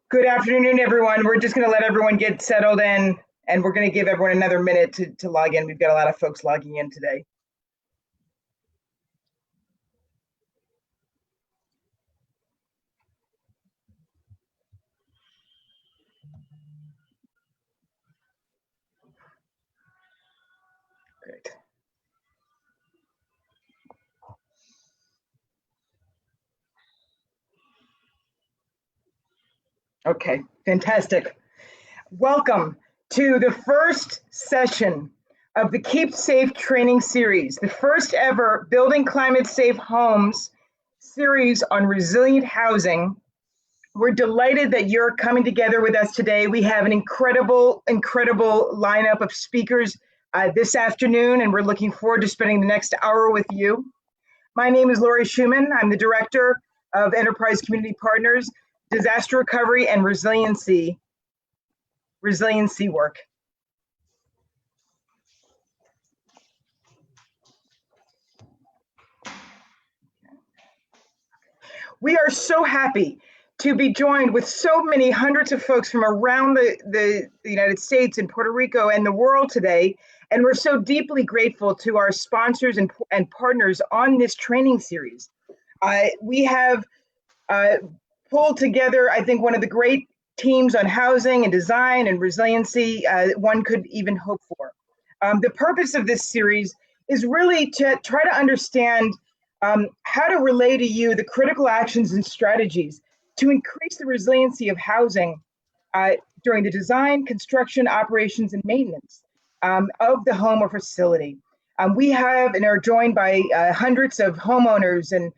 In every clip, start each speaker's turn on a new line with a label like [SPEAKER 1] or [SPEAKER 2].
[SPEAKER 1] Good afternoon, everyone. We're just going to let everyone get settled in, and we're going to give everyone another minute to log in. We've got a lot of folks logging in today. Great. Okay, fantastic. Welcome to the first session of the Keep Safe training series, the first ever Building Climate Safe Homes series on resilient housing. We're delighted that you're coming together with us today. We have an incredible lineup of speakers this afternoon, and we're looking forward to spending the next hour with you. My name is Laurie Schoeman. I'm the Director of Enterprise Community Partners, Disaster Recovery and Resiliency work. We are so happy to be joined with so many hundreds of folks from around the United States and Puerto Rico and the world today. And we're so deeply grateful to our sponsors and partners on this training series. We have pulled together, I think, one of the great teams on housing and design and resiliency one could even hope for. The purpose of this series is really to try to understand how to relay to you the critical actions and strategies to increase the resiliency of housing during the design, construction, operations, and maintenance of the home or facility. We have and are joined by hundreds of homeowners and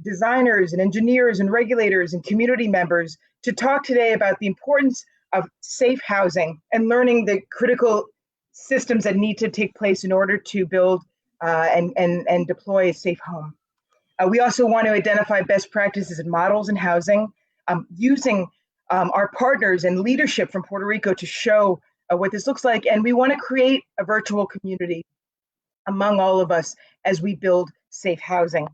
[SPEAKER 1] designers and engineers and regulators and community members to talk today about the importance of safe housing and learning the critical systems that need to take place in order to build and deploy a safe home. We also want to identify best practices and models in housing, using our partners and leadership from Puerto Rico to show what this looks like. And we want to create a virtual community among all of us as we build safe housing.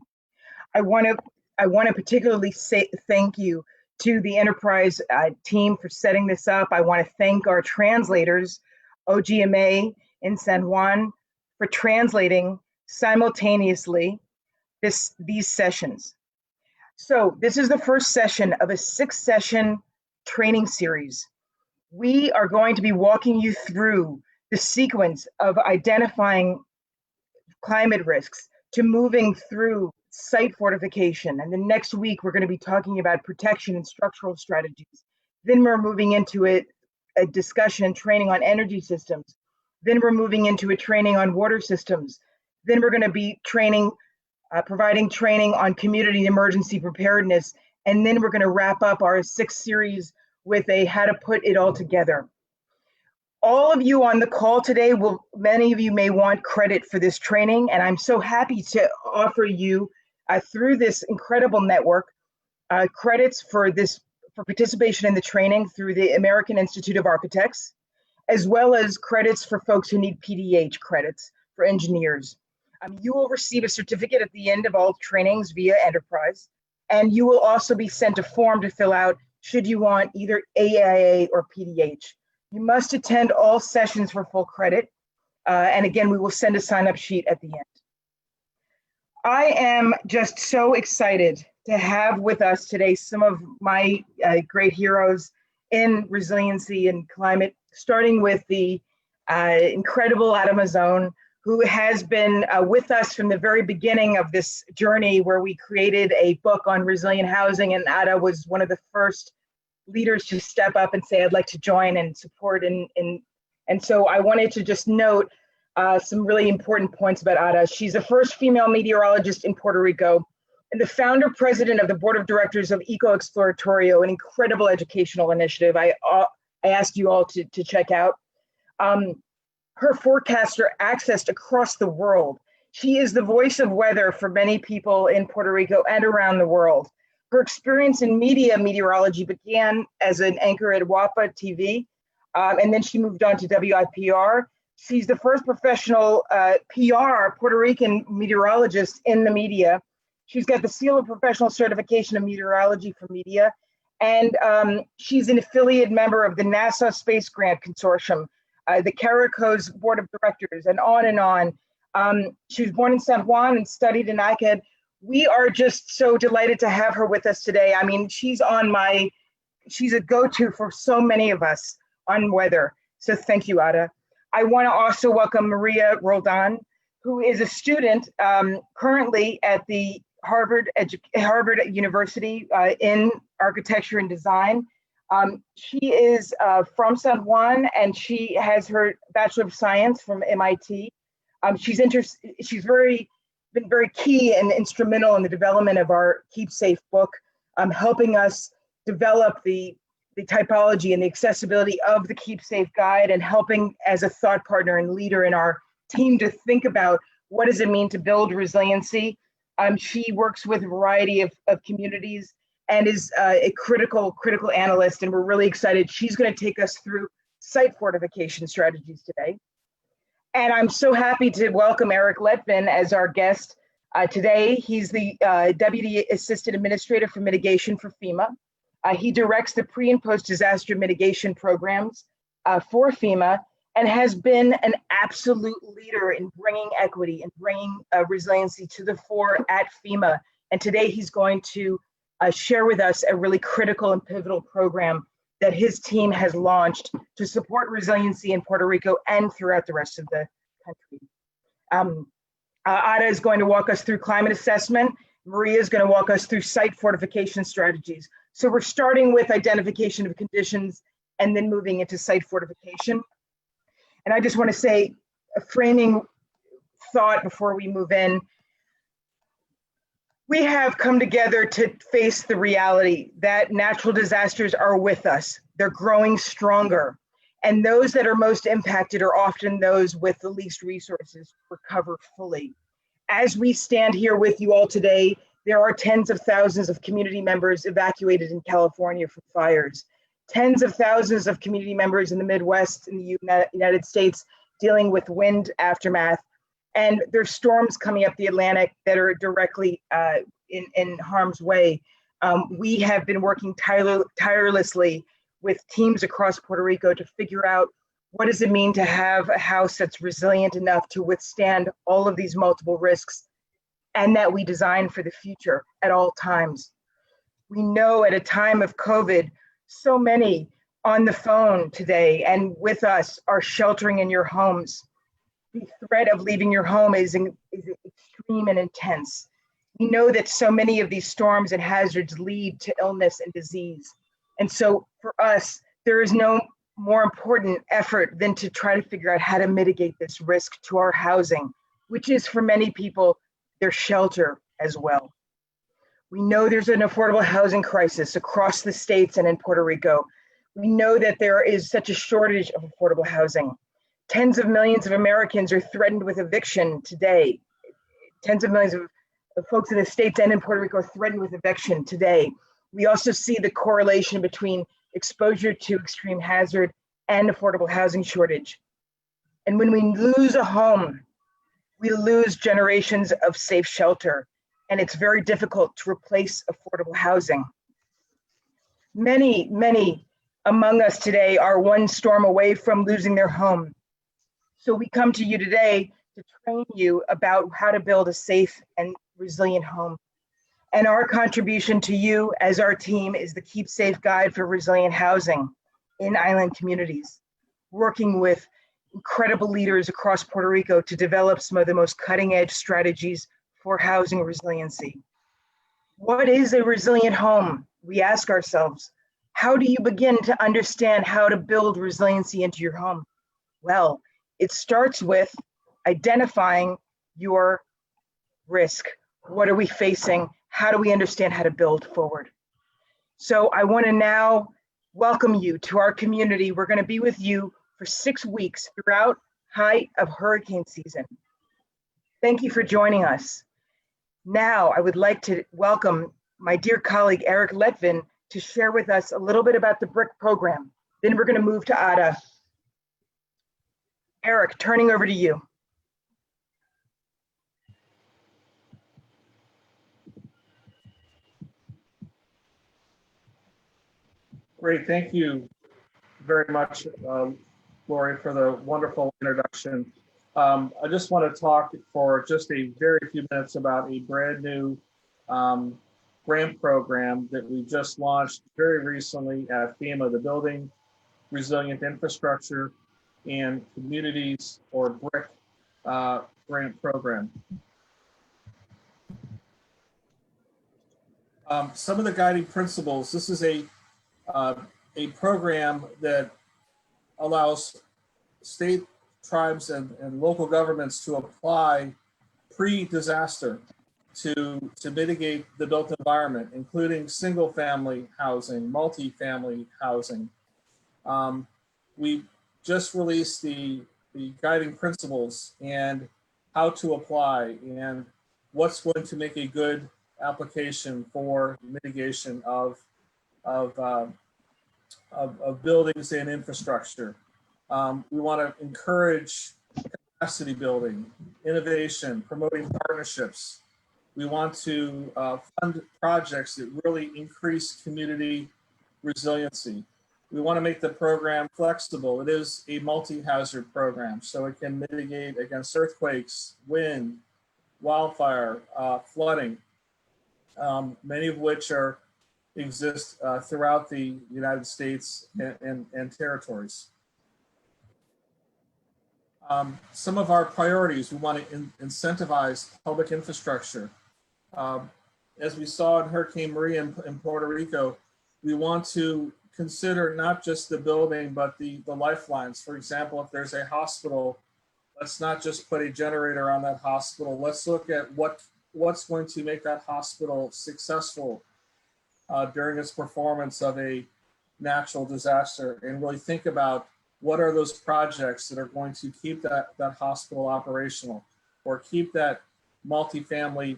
[SPEAKER 1] I want to particularly say thank you to the Enterprise team for setting this up. I want to thank our translators, OGMA in San Juan, for translating simultaneously these sessions. So this is the first session of a 6-session training series. We are going to be walking you through the sequence of identifying climate risks to moving through site fortification. And the next week, we're going to be talking about protection and structural strategies. Then we're moving into a discussion and training on energy systems. Then we're moving into a training on water systems. Then we're going to be providing training on community emergency preparedness. And then we're going to wrap up our 6th series with a how to put it all together. All of you on the call today, many of you may want credit for this training, and I'm so happy to offer you through this incredible network credits for participation in the training through the American Institute of Architects, as well as credits for folks who need PDH credits for engineers. You will receive a certificate at the end of all trainings via Enterprise, and you will also be sent a form to fill out should you want either AIA or PDH. You must attend all sessions for full credit. And again, we will send a sign-up sheet at the end. I am just so excited to have with us today some of my great heroes in resiliency and climate, starting with the incredible Ada Monzon, who has been with us from the very beginning of this journey where we created a book on resilient housing, and Ada was one of the first leaders to step up and say, I'd like to join and support. And so I wanted to just note some really important points about Ada. She's the first female meteorologist in Puerto Rico and the founder president of the board of directors of EcoExploratorio, an incredible educational initiative I asked you all to check out. Her forecasts are accessed across the world. She is the voice of weather for many people in Puerto Rico and around the world. Her experience in meteorology began as an anchor at WAPA TV, and then she moved on to WIPR. She's the first professional PR Puerto Rican meteorologist in the media. She's got the Seal of Professional Certification of Meteorology for Media, and she's an affiliate member of the NASA Space Grant Consortium, the CARICO's Board of Directors, and on and on. She was born in San Juan and studied in ICAD. We are just so delighted to have her with us today. I mean, she's a go-to for so many of us on weather. So thank you, Ada. I want to also welcome Maria Roldan, who is a student currently at the Harvard University in architecture and design. She is from San Juan, and she has her Bachelor of Science from MIT. She's been very key and instrumental in the development of our Keep Safe book, helping us develop the typology and the accessibility of the Keep Safe guide, and helping as a thought partner and leader in our team to think about what does it mean to build resiliency. She works with a variety of communities and is a critical analyst, and we're really excited. She's going to take us through site fortification strategies today. And I'm so happy to welcome Eric Letvin as our guest today. He's the Deputy Assistant Administrator for Mitigation for FEMA. He directs the pre and post disaster mitigation programs for FEMA, and has been an absolute leader in bringing equity and bringing resiliency to the fore at FEMA. And today he's going to share with us a really critical and pivotal program that his team has launched to support resiliency in Puerto Rico and throughout the rest of the country. Ada is going to walk us through climate assessment. Maria is going to walk us through site fortification strategies. So we're starting with identification of conditions and then moving into site fortification. And I just want to say a framing thought before we move in. We have come together to face the reality that natural disasters are with us. They're growing stronger. And those that are most impacted are often those with the least resources to recover fully. As we stand here with you all today, there are tens of thousands of community members evacuated in California from fires. Tens of thousands of community members in the Midwest in the United States dealing with wind aftermath. And there's storms coming up the Atlantic that are directly in harm's way. We have been working tirelessly with teams across Puerto Rico to figure out what does it mean to have a house that's resilient enough to withstand all of these multiple risks, and that we design for the future at all times. We know at a time of COVID, so many on the phone today and with us are sheltering in your homes. The threat of leaving your home is extreme and intense. We know that so many of these storms and hazards lead to illness and disease. And so for us, there is no more important effort than to try to figure out how to mitigate this risk to our housing, which is for many people, their shelter as well. We know there's an affordable housing crisis across the states and in Puerto Rico. We know that there is such a shortage of affordable housing. Tens of millions of Americans are threatened with eviction today. Tens of millions of folks in the States and in Puerto Rico are threatened with eviction today. We also see the correlation between exposure to extreme hazard and affordable housing shortage. And when we lose a home, we lose generations of safe shelter, and it's very difficult to replace affordable housing. Many among us today are one storm away from losing their home. So we come to you today to train you about how to build a safe and resilient home. And our contribution to you as our team is the Keep Safe Guide for Resilient Housing in Island Communities, working with incredible leaders across Puerto Rico to develop some of the most cutting edge strategies for housing resiliency. What is a resilient home? We ask ourselves. How do you begin to understand how to build resiliency into your home? Well, it starts with identifying your risk. What are we facing? How do we understand how to build forward? So I want to now welcome you to our community. We're going to be with you for 6 weeks throughout height of hurricane season. Thank you for joining us. Now I would like to welcome my dear colleague, Eric Letvin, to share with us a little bit about the BRIC program. Then we're going to move to Ada. Eric, turning over to you.
[SPEAKER 2] Great, thank you very much, Laurie, for the wonderful introduction. I just want to talk for just a very few minutes about a brand new grant program that we just launched very recently at FEMA, the Building Resilient Infrastructure and Communities, or BRIC, grant program. Some of the guiding principles. This is a program that allows state, tribes, and local governments to apply pre-disaster to mitigate the built environment, including single-family housing, multi-family housing. We just released the guiding principles and how to apply and what's going to make a good application for mitigation of buildings and infrastructure. We want to encourage capacity building, innovation, promoting partnerships. We want to fund projects that really increase community resiliency. We want to make the program flexible. It is a multi-hazard program, so it can mitigate against earthquakes, wind, wildfire, flooding, many of which exist throughout the United States and territories. Some of our priorities: we want to incentivize public infrastructure. As we saw in Hurricane Maria in Puerto Rico, we want to consider not just the building, but the lifelines. For example, if there's a hospital, let's not just put a generator on that hospital. Let's look at what's going to make that hospital successful during its performance of a natural disaster, and really think about what are those projects that are going to keep that hospital operational, or keep that multifamily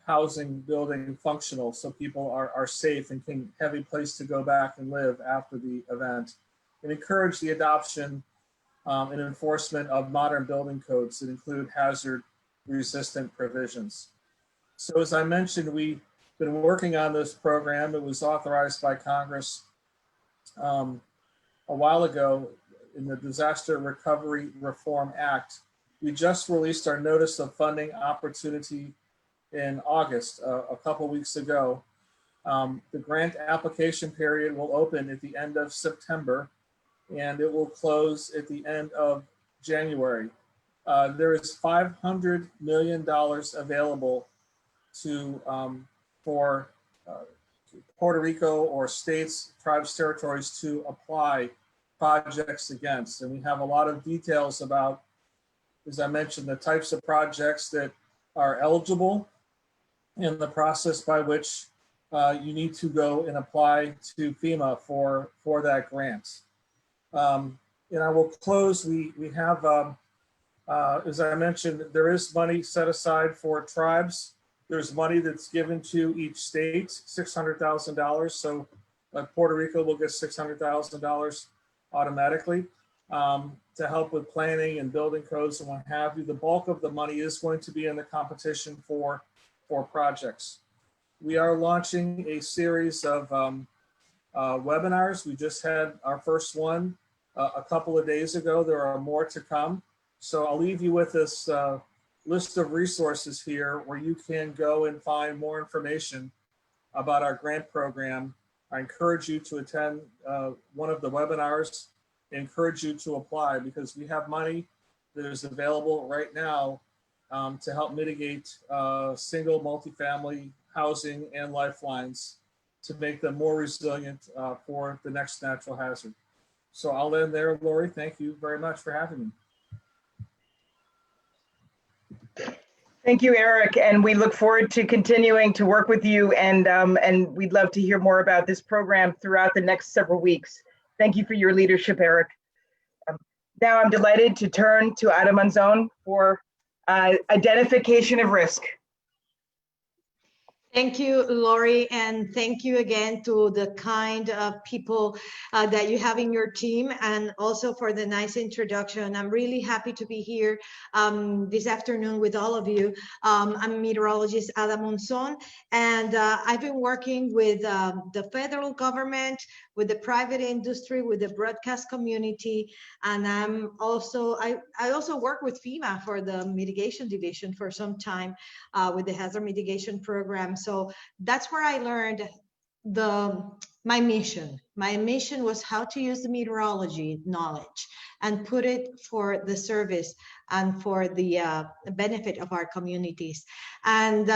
[SPEAKER 2] housing building functional, so people are safe and can have a place to go back and live after the event, and encourage the adoption and enforcement of modern building codes that include hazard resistant provisions. So as I mentioned, we've been working on this program. It was authorized by Congress a while ago in the Disaster Recovery Reform Act. We just released our notice of funding opportunity in August, a couple weeks ago. The grant application period will open at the end of September, and it will close at the end of January. There is $500 million available for Puerto Rico or states, tribes, territories to apply projects against. And we have a lot of details about, as I mentioned, the types of projects that are eligible and the process by which you need to go and apply to FEMA for that grant. And I will close. We have, as I mentioned, there is money set aside for tribes. There's money that's given to each state, $600,000. So Puerto Rico will get $600,000 automatically to help with planning and building codes and what have you. The bulk of the money is going to be in the competition for projects. We are launching a series of webinars. We just had our first one a couple of days ago. There are more to come. So I'll leave you with this list of resources here where you can go and find more information about our grant program. I encourage you to attend one of the webinars. I encourage you to apply, because we have money that is available right now to help mitigate single multifamily housing and lifelines to make them more resilient for the next natural hazard. So I'll end there, Laurie. Thank you very much for having me.
[SPEAKER 1] Thank you, Eric, and we look forward to continuing to work with you, and we'd love to hear more about this program throughout the next several weeks. Thank you for your leadership, Eric. Now I'm delighted to turn to Adam Monzon for identification of risk.
[SPEAKER 3] Thank you, Laurie, and thank you again to the kind people that you have in your team, and also for the nice introduction. I'm really happy to be here this afternoon with all of you. I'm meteorologist Ada Monzon, and I've been working with the federal government, with the private industry, with the broadcast community, and I also work with FEMA for the mitigation division for some time with the hazard mitigation program. So that's where I learned my mission. My mission was how to use the meteorology knowledge and put it for the service and for the benefit of our communities. And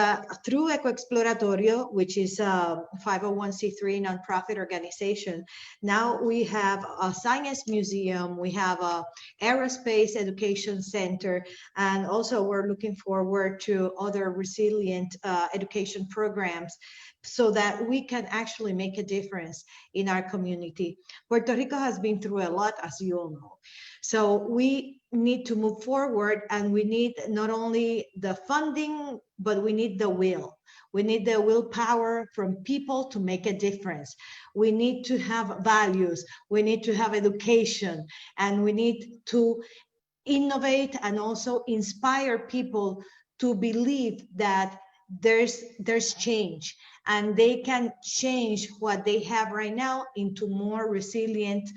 [SPEAKER 3] through EcoExploratorio, which is a 501c3 nonprofit organization, now we have a science museum, we have a aerospace education center, and also we're looking forward to other resilient education programs so that we can actually make a difference in our community. Puerto Rico has been through a lot, as you all know. So we need to move forward, and we need not only the funding, but we need the will. We need the willpower from people to make a difference. We need to have values. We need to have education, and we need to innovate and also inspire people to believe that there's change, and they can change what they have right now into more resilient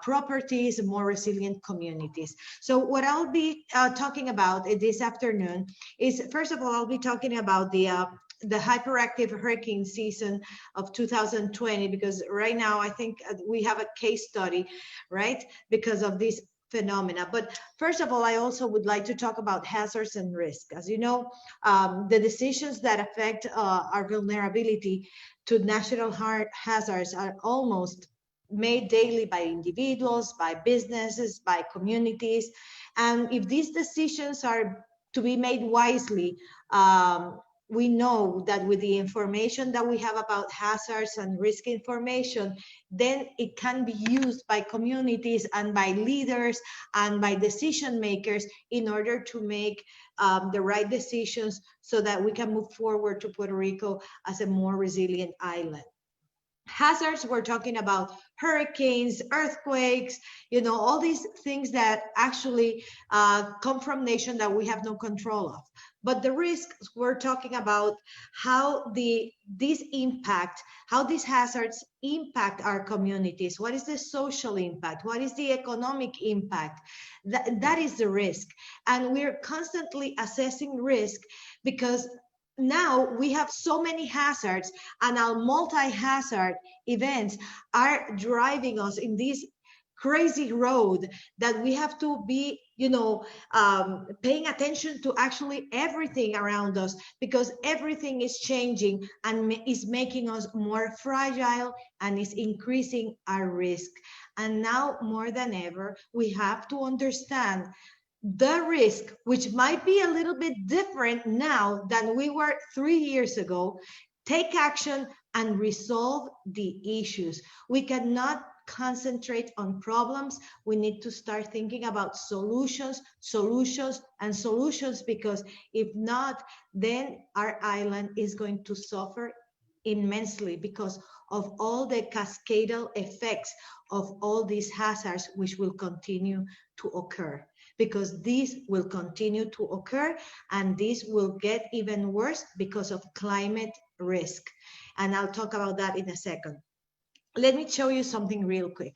[SPEAKER 3] properties, more resilient communities. So what I'll be talking about this afternoon is, first of all, I'll be talking about the hyperactive hurricane season of 2020, because right now I think we have a case study, right, because of this phenomena. But first of all, I also would like to talk about hazards and risk. As you know, the decisions that affect our vulnerability to natural hazards are almost made daily by individuals, by businesses, by communities. And if these decisions are to be made wisely, we know that with the information that we have about hazards and risk information, then it can be used by communities and by leaders and by decision makers in order to make the right decisions so that we can move forward to Puerto Rico as a more resilient island. Hazards, we're talking about hurricanes, earthquakes, you know, all these things that actually come from nations that we have no control of. But the risks, we're talking about how these hazards impact our communities. What is the social impact? What is the economic impact? That is the risk. And we're constantly assessing risk because now we have so many hazards, and our multi-hazard events are driving us in this crazy road that we have to be, you know, paying attention to actually everything around us, because everything is changing and is making us more fragile and is increasing our risk. And now more than ever, we have to understand the risk, which might be a little bit different now than we were 3 years ago, take action and resolve the issues. We cannot concentrate on problems. We need to start thinking about solutions, and solutions, because if not, then our island is going to suffer immensely because of all the cascadal effects of all these hazards, which will continue to occur. Because these will continue to occur, and this will get even worse because of climate risk. And I'll talk about that in a second. Let me show you something real quick.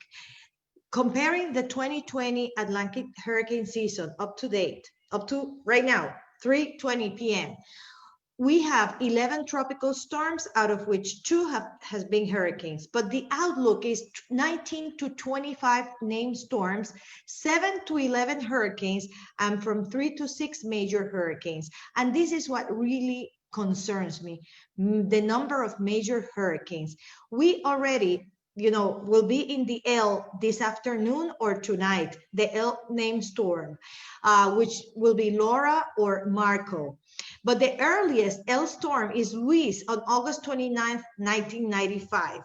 [SPEAKER 3] Comparing the 2020 Atlantic hurricane season up to date, up to right now, 3:20 p.m., we have 11 tropical storms, out of which 2 has been hurricanes, but the outlook is 19 to 25 named storms, 7 to 11 hurricanes, and from 3 to 6 major hurricanes. And this is what really concerns me, the number of major hurricanes. We already, you know, will be in the L this afternoon or tonight, the L named storm, which will be Laura or Marco. But the earliest L storm is Luis on August 29th, 1995.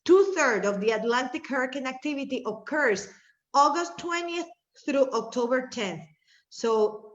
[SPEAKER 3] 2/3 of the Atlantic hurricane activity occurs August 20th through October 10th. So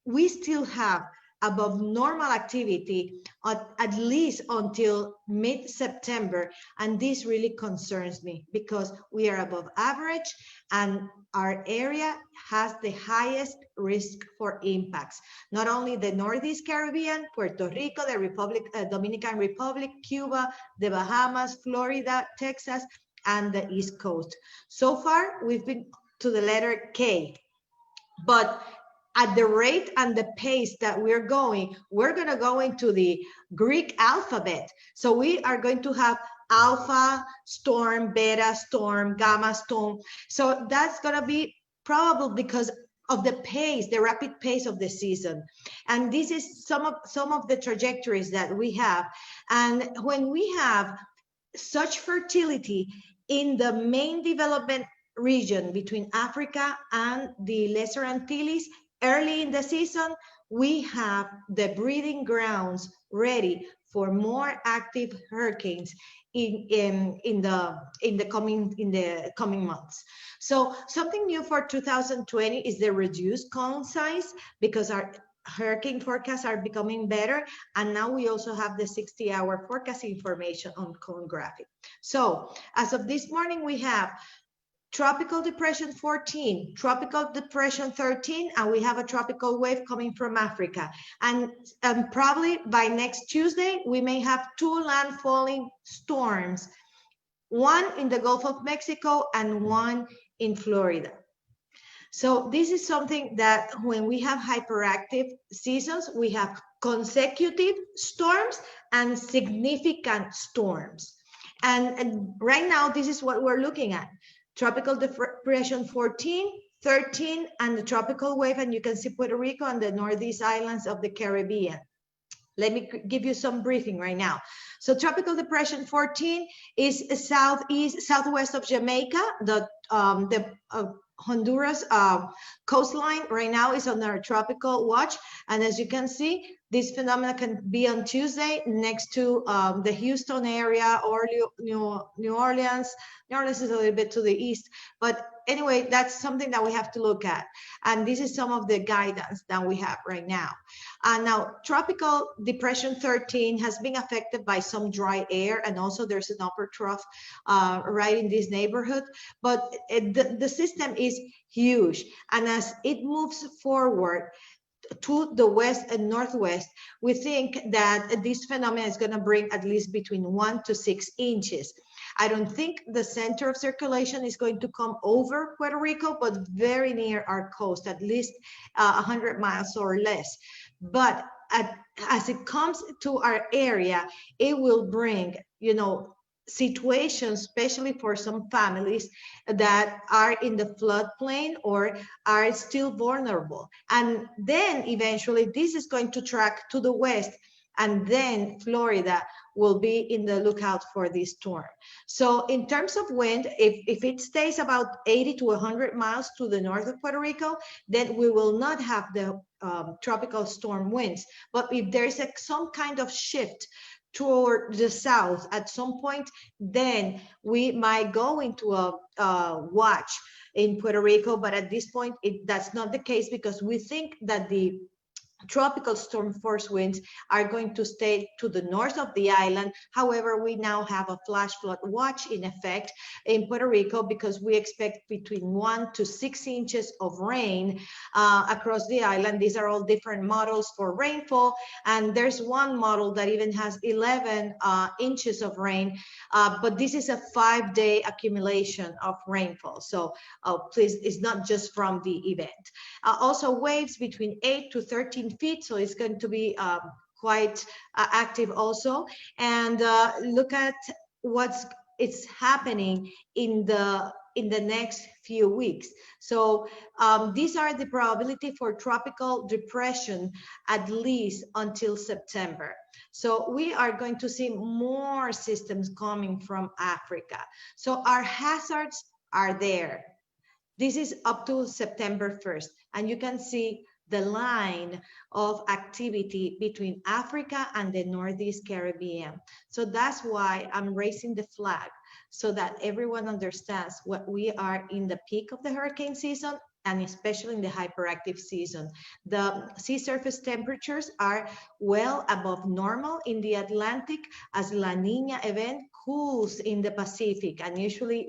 [SPEAKER 3] we still have above normal activity at least until mid-September. And this really concerns me because we are above average and our area has the highest risk for impacts. Not only the Northeast Caribbean, Puerto Rico, the Dominican Republic, Cuba, the Bahamas, Florida, Texas, and the East Coast. So far, we've been to the letter K, but at the rate and the pace that we're going to go into the Greek alphabet. So we are going to have alpha storm, beta storm, gamma storm. So that's going to be probable because of the pace, the rapid pace of the season. And this is some of the trajectories that we have. And when we have such fertility in the main development region between Africa and the Lesser Antilles, early in the season, we have the breeding grounds ready for more active hurricanes in the coming months. So something new for 2020 is the reduced cone size because our hurricane forecasts are becoming better, and now we also have the 60-hour forecast information on cone graphic. So as of this morning, we have Tropical Depression 14, Tropical Depression 13, and we have a tropical wave coming from Africa. And probably by next Tuesday, we may have 2 landfalling storms, one in the Gulf of Mexico and one in Florida. So this is something that when we have hyperactive seasons, we have consecutive storms and significant storms. And right now, this is what we're looking at. Tropical Depression 14, 13, and the tropical wave, and you can see Puerto Rico and the Northeast Islands of the Caribbean. Let me give you some briefing right now. So Tropical Depression 14 is southwest of Jamaica. The Honduras coastline right now is under tropical watch. And as you can see, this phenomena can be on Tuesday next to the Houston area or New Orleans. New Orleans is a little bit to the east, but anyway, that's something that we have to look at. And this is some of the guidance that we have right now. Now, Tropical Depression 13 has been affected by some dry air, and also there's an upper trough right in this neighborhood, but the system is huge. And as it moves forward to the west and northwest, we think that this phenomenon is going to bring at least between 1 to 6 inches. I don't think the center of circulation is going to come over Puerto Rico, but very near our coast, at least 100 miles or less. But as it comes to our area, it will bring, situations, especially for some families that are in the floodplain or are still vulnerable. And then eventually this is going to track to the west, and then Florida will be in the lookout for this storm. So in terms of wind, if it stays about 80 to 100 miles to the north of Puerto Rico, then we will not have the tropical storm winds. But if there's some kind of shift toward the south at some point, then we might go into a watch in Puerto Rico. But at this point, that's not the case, because we think that the tropical storm force winds are going to stay to the north of the island. However, we now have a flash flood watch in effect in Puerto Rico because we expect between 1 to 6 inches of rain across the island. These are all different models for rainfall, and there's one model that even has 11 inches of rain, but this is a 5-day accumulation of rainfall. So please, it's not just from the event. Also waves between 8 to 13 feet, so it's going to be quite active also. And look at what's happening in the next few weeks. So these are the probability for tropical depression at least until September. So we are going to see more systems coming from Africa. So our hazards are there. This is up to September 1st, and you can see the line of activity between Africa and the Northeast Caribbean. So that's why I'm raising the flag, so that everyone understands what we are in the peak of the hurricane season, and especially in the hyperactive season. The sea surface temperatures are well above normal in the Atlantic as La Niña event cools in the Pacific, and usually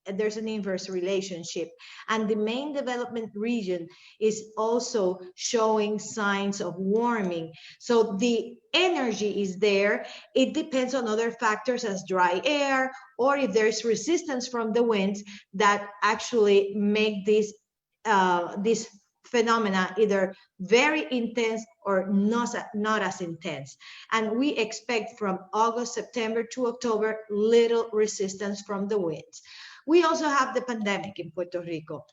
[SPEAKER 3] there's an inverse relationship. And the main development region is also showing signs of warming. So the energy is there. It depends on other factors as dry air, or if there's resistance from the winds that actually make this phenomena either very intense or not as intense. And we expect from August, September to October, little resistance from the winds. We also have the pandemic in Puerto Rico.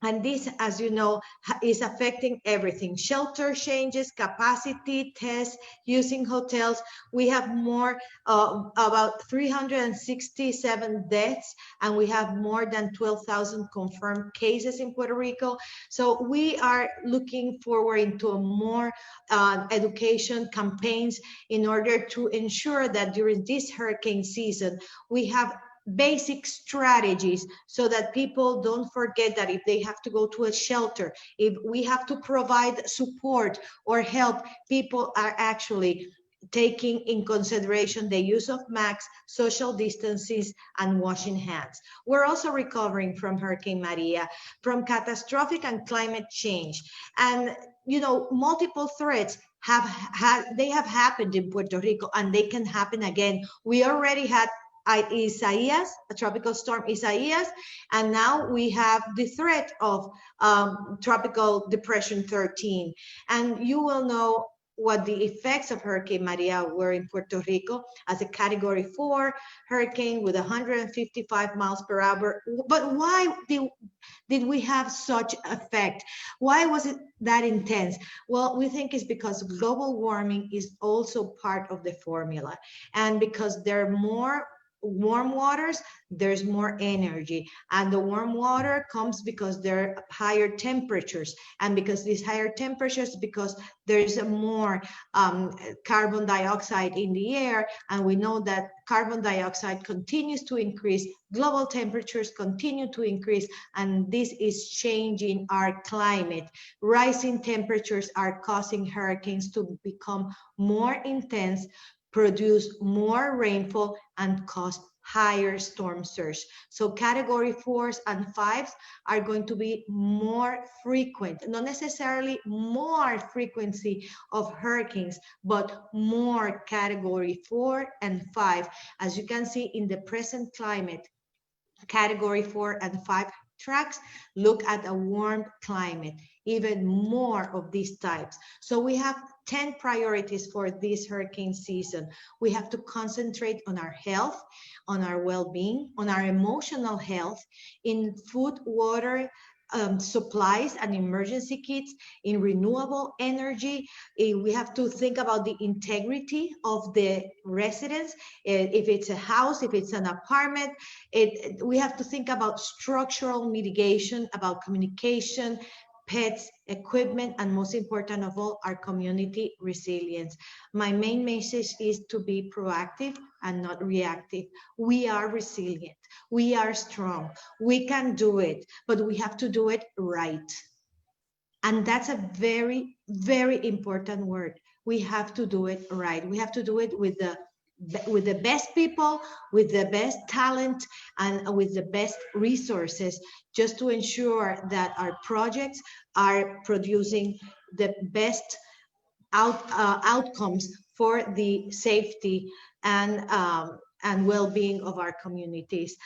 [SPEAKER 3] And this, as you know, is affecting everything. Shelter changes, capacity, tests, using hotels. We have more, about 367 deaths, and we have more than 12,000 confirmed cases in Puerto Rico. So we are looking forward into a more education campaigns in order to ensure that during this hurricane season, we have basic strategies so that people don't forget that if they have to go to a shelter, if we have to provide support or help, people are actually taking in consideration the use of masks, social distances, and washing hands. We're also recovering from Hurricane Maria, from catastrophic and climate change. And, you know, multiple threats have happened in Puerto Rico, and they can happen again. We already had Isaias, a tropical storm Isaias, and now we have the threat of tropical depression 13. And you will know what the effects of Hurricane Maria were in Puerto Rico as a Category 4 hurricane with 155 miles per hour. But why did we have such effect? Why was it that intense? Well, we think it's because global warming is also part of the formula, and because there are more warm waters, there's more energy, and the warm water comes because there are higher temperatures, and because these higher temperatures, because there's more carbon dioxide in the air, and we know that carbon dioxide continues to increase, global temperatures continue to increase, and this is changing our climate. Rising temperatures are causing hurricanes to become more intense, produce more rainfall, and cause higher storm surge. So Category 4s and 5s are going to be more frequent, not necessarily more frequency of hurricanes, but more Category 4 and 5. As you can see in the present climate, Category 4 and 5 tracks look at a warm climate, even more of these types. So we have 10 priorities for this hurricane season. We have to concentrate on our health, on our well-being, on our emotional health, in food, water, supplies and emergency kits, in renewable energy. We have to think about the integrity of the residents. If it's a house, if it's an apartment, we have to think about structural mitigation, about communication, pets, equipment, and most important of all, our community resilience. My main message is to be proactive and not reactive. We are resilient. We are strong. We can do it, but we have to do it right. And that's a very, very important word. We have to do it right. We have to do it with the best people, with the best talent, and with the best resources, just to ensure that our projects are producing the best outcomes for the safety and well-being of our communities.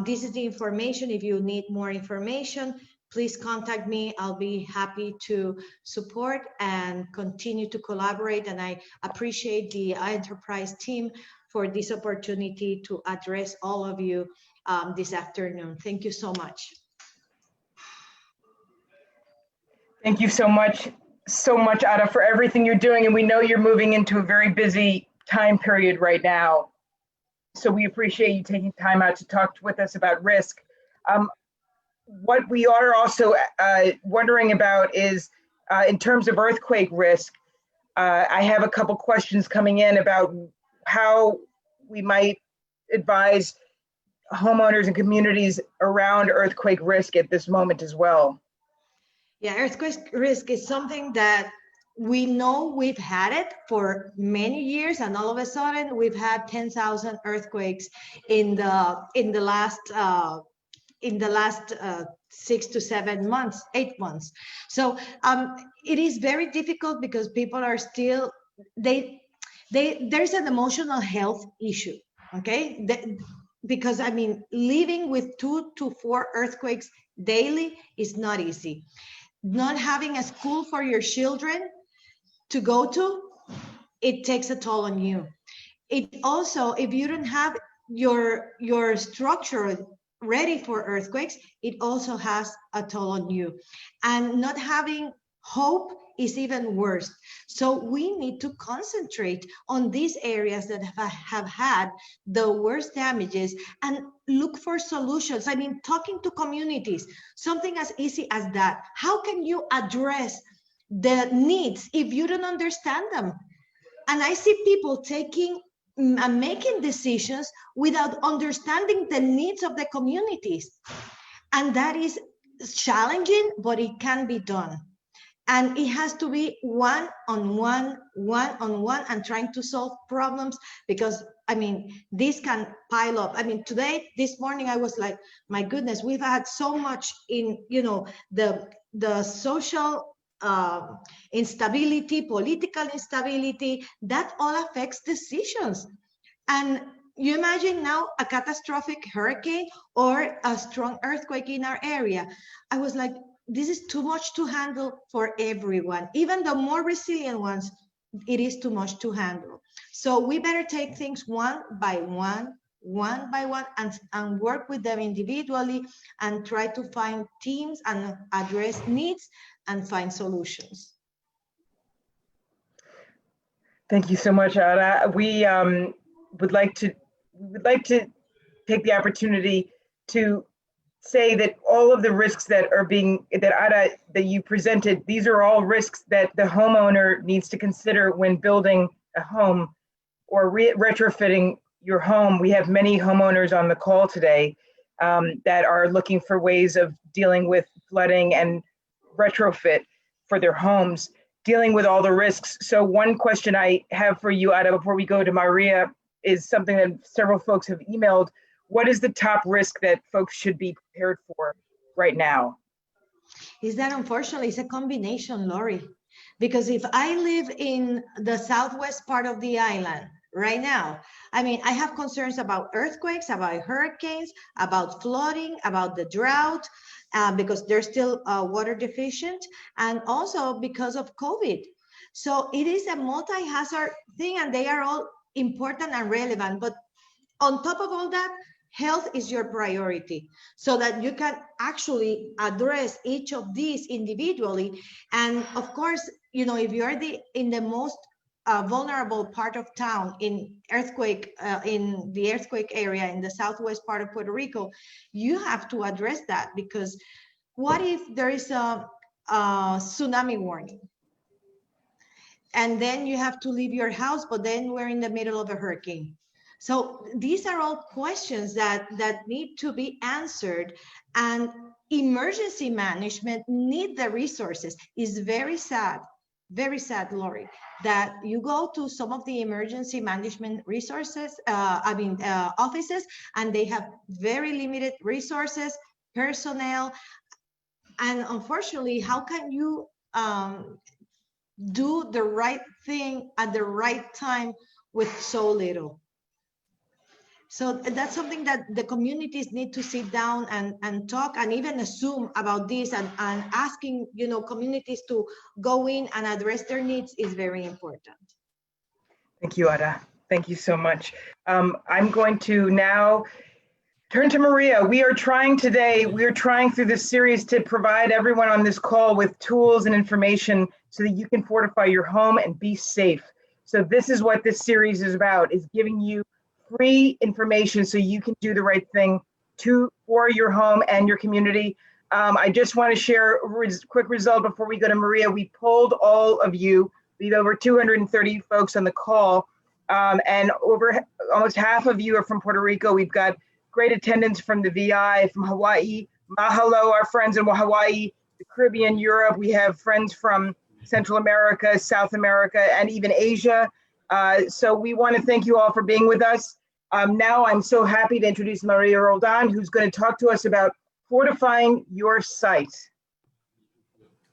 [SPEAKER 3] This is the information. If you need more information, please contact me. I'll be happy to support and continue to collaborate. And I appreciate the enterprise team for this opportunity to address all of you this afternoon. Thank you so much.
[SPEAKER 1] Thank you so much, Ada, for everything you're doing. And we know you're moving into a very busy time period right now. So we appreciate you taking time out to talk with us about risk. What we are also wondering about is, in terms of earthquake risk, I have a couple questions coming in about how we might advise homeowners and communities around earthquake risk at this moment as well.
[SPEAKER 3] Yeah, earthquake risk is something that we know we've had it for many years, and all of a sudden we've had 10,000 earthquakes in the last 6 to 7 months, 8 months. So it is very difficult because people are still there's an emotional health issue. Okay, because I mean, living with 2 to 4 earthquakes daily is not easy. Not having a school for your children to go to, it takes a toll on you. It also, if you don't have your structure ready for earthquakes, it also has a toll on you. And not having hope is even worse. So we need to concentrate on these areas that have had the worst damages and look for solutions. I mean, talking to communities, something as easy as that. How can you address the needs if you don't understand them? And I see people taking and making decisions without understanding the needs of the communities. And that is challenging, but it can be done. And it has to be one-on-one, and trying to solve problems, because I mean, this can pile up. I mean, this morning, I was like, my goodness, we've had so much in, the social instability, political instability, that all affects decisions. And you imagine now a catastrophic hurricane or a strong earthquake in our area. I was like, this is too much to handle for everyone. Even the more resilient ones, it is too much to handle. So we better take things one by one, and work with them individually and try to find teams and address needs and find solutions.
[SPEAKER 1] Thank you so much, Ada. We would like to take the opportunity to say that all of the risks that you presented, these are all risks that the homeowner needs to consider when building a home or retrofitting your home. We have many homeowners on the call today that are looking for ways of dealing with flooding and retrofit for their homes, dealing with all the risks. So one question I have for you, Ada, before we go to Maria, is something that several folks have emailed. What is the top risk that folks should be prepared for right now?
[SPEAKER 3] Is that unfortunately it's a combination, Laurie, because if I live in the southwest part of the island right now, I mean, I have concerns about earthquakes, about hurricanes, about flooding, about the drought, because they're still water deficient, and also because of COVID. So it is a multi-hazard thing, and they are all important and relevant. But on top of all that, health is your priority, so that you can actually address each of these individually. And of course, if you're in the most vulnerable part of town in the earthquake area in the southwest part of Puerto Rico, you have to address that, because what if there is a tsunami warning? And then you have to leave your house, but then we're in the middle of a hurricane. So these are all questions that need to be answered, and emergency management need the resources. It's very sad, Laurie, that you go to some of the emergency management resources, offices, and they have very limited resources, personnel, and unfortunately, how can you do the right thing at the right time with so little? So that's something that the communities need to sit down and talk, and even assume about this, and asking, communities to go in and address their needs is very important.
[SPEAKER 1] Thank you, Ada. Thank you so much. I'm going to now turn to Maria. We are trying through this series to provide everyone on this call with tools and information so that you can fortify your home and be safe. So this is what this series is about, is giving you free information so you can do the right thing for your home and your community. I just want to share a quick result before we go to Maria. We polled all of you. We have over 230 folks on the call, and over almost half of you are from Puerto Rico. We've got great attendance from the VI, from Hawaii. Mahalo, our friends in Hawaii. the Caribbean, Europe. We have friends from Central America, South America, and even Asia. So we want to thank you all for being with us. Now I'm so happy to introduce Maria Roldan, who's going to talk to us about fortifying your site.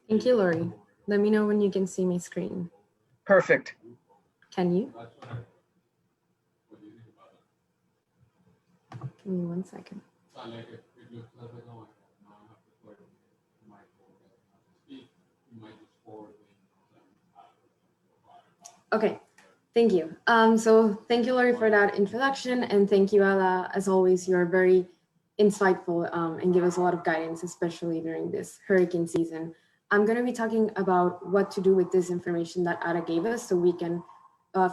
[SPEAKER 4] Thank you, Laurie. Let me know when you can see my screen.
[SPEAKER 1] Perfect.
[SPEAKER 4] Can you? Give me 1 second. Okay, thank you. So thank you, Laurie, for that introduction, and thank you, Ella. As always, you're very insightful and give us a lot of guidance, especially during this hurricane season. I'm going to be talking about what to do with this information that Ada gave us so we can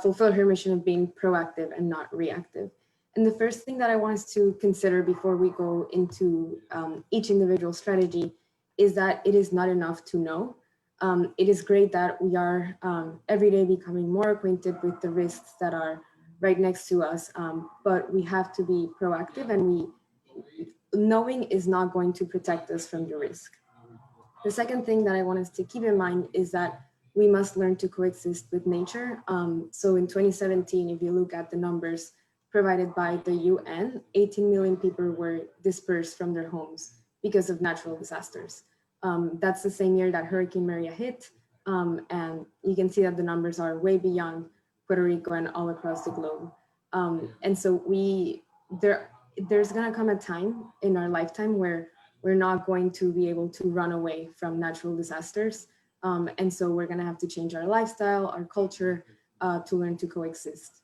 [SPEAKER 4] fulfill her mission of being proactive and not reactive. And the first thing that I want us to consider before we go into each individual strategy is that it is not enough to know. It is great that we are every day becoming more acquainted with the risks that are right next to us, but we have to be proactive, and knowing is not going to protect us from the risk. The second thing that I want us to keep in mind is that we must learn to coexist with nature. So in 2017, if you look at the numbers provided by the UN, 18 million people were dispersed from their homes because of natural disasters. That's the same year that Hurricane Maria hit. And you can see that the numbers are way beyond Puerto Rico and all across the globe. And so there's gonna come a time in our lifetime where we're not going to be able to run away from natural disasters. And so we're gonna have to change our lifestyle, our culture, to learn to coexist.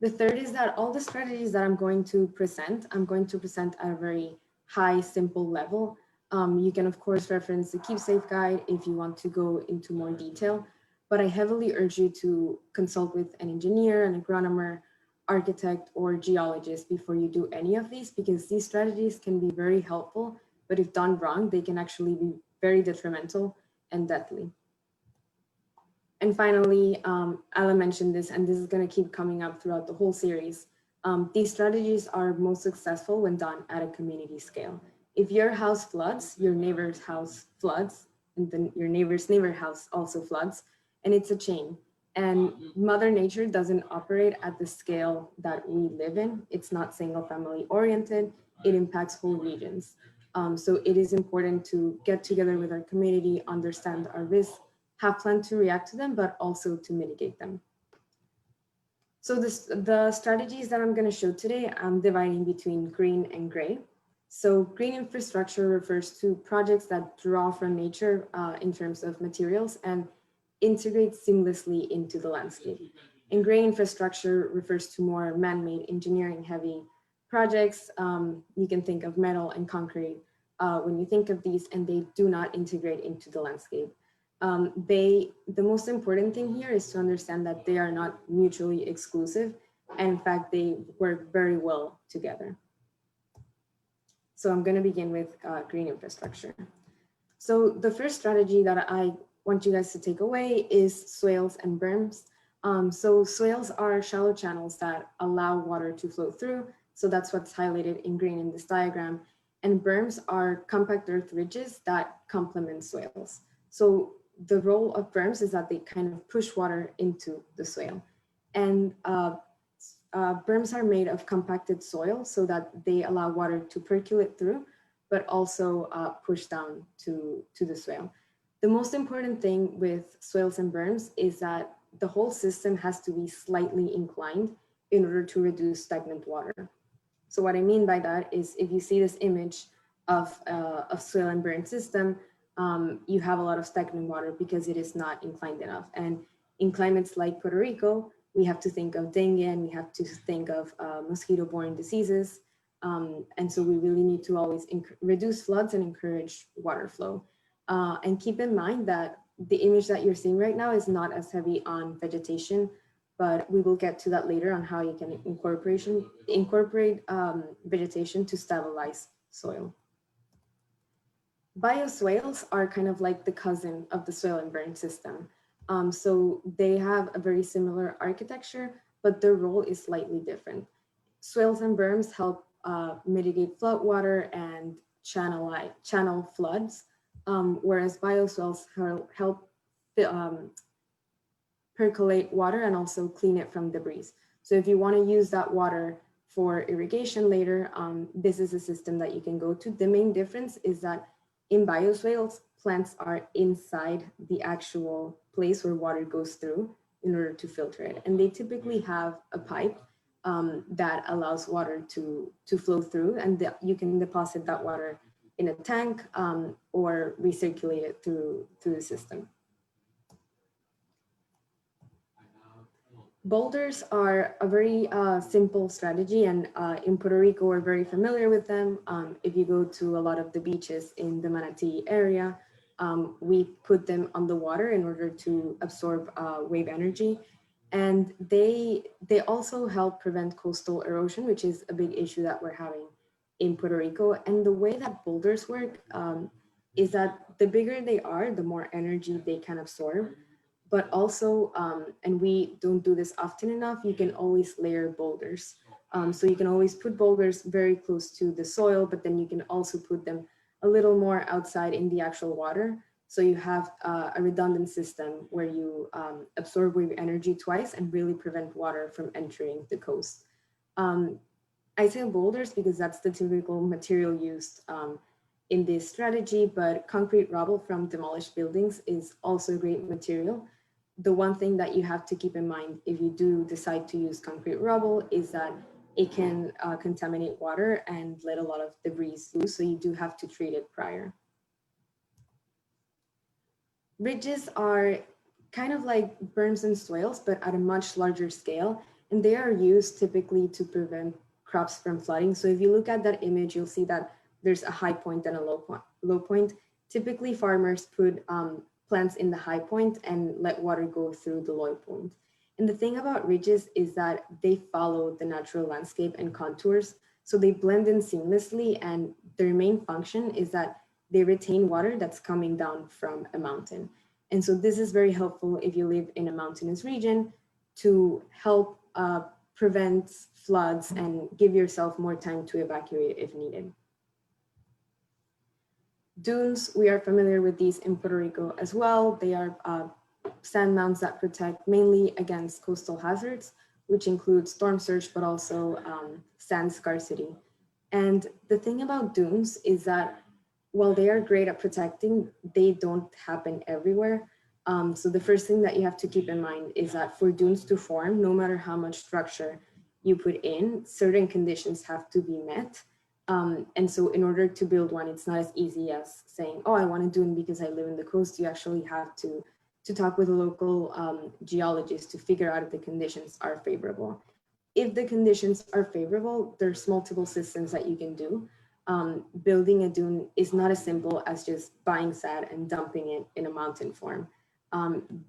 [SPEAKER 4] The third is that all the strategies that I'm going to present at a very high, simple level. You can of course reference the Keep Safe guide if you want to go into more detail, but I heavily urge you to consult with an engineer, an agronomer, architect, or geologist before you do any of these, because these strategies can be very helpful, but if done wrong, they can actually be very detrimental and deadly. And finally, Ala mentioned this, and this is going to keep coming up throughout the whole series. These strategies are most successful when done at a community scale. If your house floods, your neighbor's house floods, and then your neighbor's house also floods, and it's a chain. And Mother Nature doesn't operate at the scale that we live in. It's not single family oriented. It impacts whole regions. So it is important to get together with our community, understand our risks, have plans to react to them, but also to mitigate them. So the strategies that I'm going to show today, I'm dividing between green and gray. So green infrastructure refers to projects that draw from nature in terms of materials and integrate seamlessly into the landscape. And gray infrastructure refers to more man-made engineering heavy projects. You can think of metal and concrete when you think of these, and they do not integrate into the landscape. The most important thing here is to understand that they are not mutually exclusive, and in fact, they work very well together. So I'm going to begin with green infrastructure. So the first strategy that I want you guys to take away is swales and brims. So swales are shallow channels that allow water to flow through. So that's what's highlighted in green in this diagram. And brims are compact earth ridges that complement swales. So the role of brims is that they kind of push water into the swale. And brims are made of compacted soil so that they allow water to percolate through, but also push down to the swale. The most important thing with swales and brims is that the whole system has to be slightly inclined in order to reduce stagnant water. So what I mean by that is if you see this image of swale and brim system, you have a lot of stagnant water because it is not inclined enough. And in climates like Puerto Rico, we have to think of dengue and we have to think of mosquito-borne diseases. And so we really need to always reduce floods and encourage water flow. And keep in mind that the image that you're seeing right now is not as heavy on vegetation, but we will get to that later on how you can incorporate vegetation to stabilize soil. Bioswales are kind of like the cousin of the swale and brim system. So they have a very similar architecture, but their role is slightly different. Swales and brims help mitigate floodwater and channel floods. whereas bioswales help percolate water and also clean it from debris. So if you want to use that water for irrigation later, this is a system that you can go to. The main difference is that in bioswales, plants are inside the actual place where water goes through in order to filter it. And they typically have a pipe that allows water to flow through, and you can deposit that water in a tank or recirculate it through the system. Boulders are a very simple strategy, and in Puerto Rico, we're very familiar with them. If you go to a lot of the beaches in the Manatee area, we put them on the water in order to absorb wave energy. And they also help prevent coastal erosion, which is a big issue that we're having in Puerto Rico. And the way that boulders work is that the bigger they are, the more energy they can absorb. But also, and we don't do this often enough, you can always layer boulders. So you can always put boulders very close to the soil, but then you can also put them a little more outside in the actual water. So you have a redundant system where you absorb wave energy twice and really prevent water from entering the coast. I say boulders because that's the typical material used in this strategy, but concrete rubble from demolished buildings is also a great material. The one thing that you have to keep in mind if you do decide to use concrete rubble is that it can contaminate water and let a lot of debris loose, so you do have to treat it prior. Ridges are kind of like berms and swales, but at a much larger scale, and they are used typically to prevent crops from flooding. So if you look at that image, you'll see that there's a high point and a low point. Typically, farmers put plants in the high point and let water go through the low point. And the thing about ridges is that they follow the natural landscape and contours, so they blend in seamlessly, and their main function is that they retain water that's coming down from a mountain. And so this is very helpful if you live in a mountainous region to help prevent floods and give yourself more time to evacuate if needed. Dunes, we are familiar with these in Puerto Rico as well. They are sand mounds that protect mainly against coastal hazards, which include storm surge, but also sand scarcity. And the thing about dunes is that while they are great at protecting, they don't happen everywhere. So the first thing that you have to keep in mind is that for dunes to form, no matter how much structure you put in, certain conditions have to be met. And so in order to build one, it's not as easy as saying, oh, I want a dune because I live in the coast. You actually have to talk with a local geologist to figure out if the conditions are favorable. If the conditions are favorable, there's multiple systems that you can do. Building a dune is not as simple as just buying sand and dumping it in a mountain form.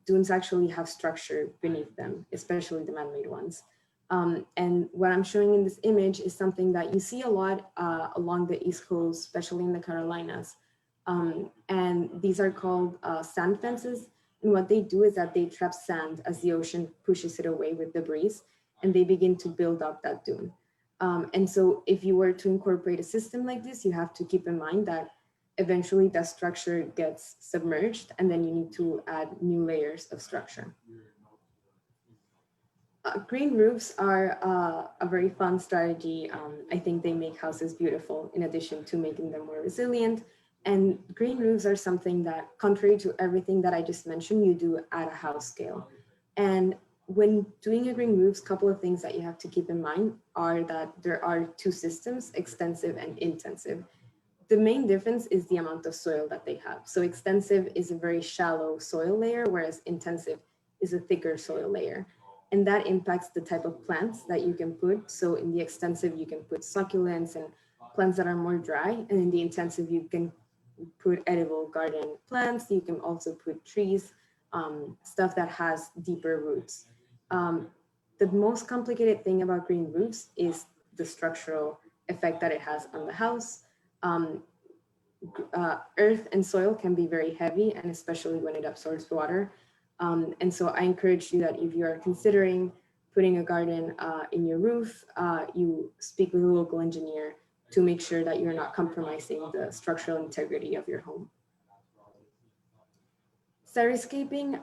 [SPEAKER 4] Dunes actually have structure beneath them, especially the man-made ones. And what I'm showing in this image is something that you see a lot along the East Coast, especially in the Carolinas. And these are called sand fences. And what they do is that they trap sand as the ocean pushes it away with debris, and they begin to build up that dune. And so if you were to incorporate a system like this, you have to keep in mind that eventually that structure gets submerged, and then you need to add new layers of structure. Green roofs are a very fun strategy. I think they make houses beautiful in addition to making them more resilient. And green roofs are something that, contrary to everything that I just mentioned, you do at a house scale. And when doing a green roofs, a couple of things that you have to keep in mind are that there are two systems, extensive and intensive. The main difference is the amount of soil that they have. So extensive is a very shallow soil layer, whereas intensive is a thicker soil layer. And that impacts the type of plants that you can put. So in the extensive, you can put succulents and plants that are more dry. And in the intensive, you can put edible garden plants. You can also put trees, stuff that has deeper roots. The most complicated thing about green roofs is the structural effect that it has on the house. Earth and soil can be very heavy, and especially when it absorbs water. And so I encourage you that if you are considering putting a garden in your roof, you speak with a local engineer to make sure that you're not compromising the structural integrity of your home. Xeriscaping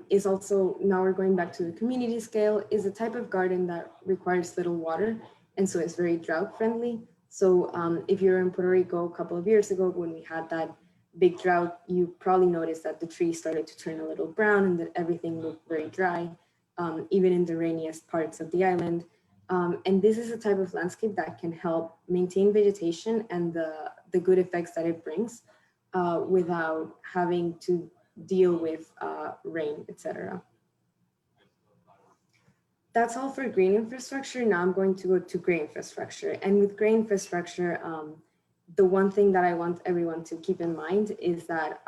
[SPEAKER 4] is also, now we're going back to the community scale, is a type of garden that requires little water, and so it's very drought friendly. So if you're in Puerto Rico a couple of years ago when we had that big drought, you probably noticed that the trees started to turn a little brown and that everything looked very dry, even in the rainiest parts of the island. And this is a type of landscape that can help maintain vegetation and the good effects that it brings without having to deal with rain, etc. That's all for green infrastructure. Now I'm going to go to gray infrastructure. And with gray infrastructure, the one thing that I want everyone to keep in mind is that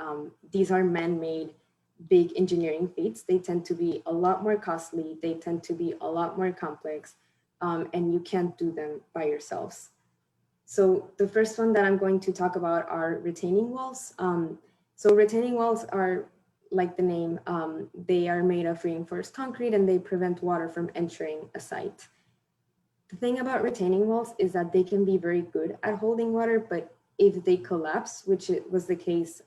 [SPEAKER 4] these are man-made big engineering feats. They tend to be a lot more costly. They tend to be a lot more complex, and you can't do them by yourselves. So the first one that I'm going to talk about are retaining walls. So retaining walls are, like the name, they are made of reinforced concrete and they prevent water from entering a site. The thing about retaining walls is that they can be very good at holding water, but if they collapse, which it was the case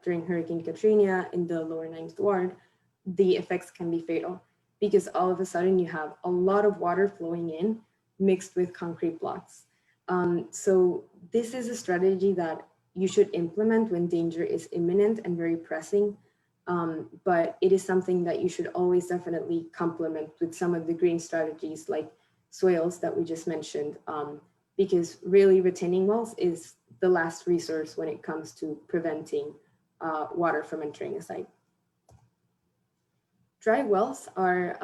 [SPEAKER 4] during Hurricane Katrina in the lower Ninth Ward, the effects can be fatal because all of a sudden you have a lot of water flowing in mixed with concrete blocks. So this is a strategy that you should implement when danger is imminent and very pressing. But it is something that you should always definitely complement with some of the green strategies like swales that we just mentioned, because really retaining walls is the last resource when it comes to preventing water from entering a site. Dry wells are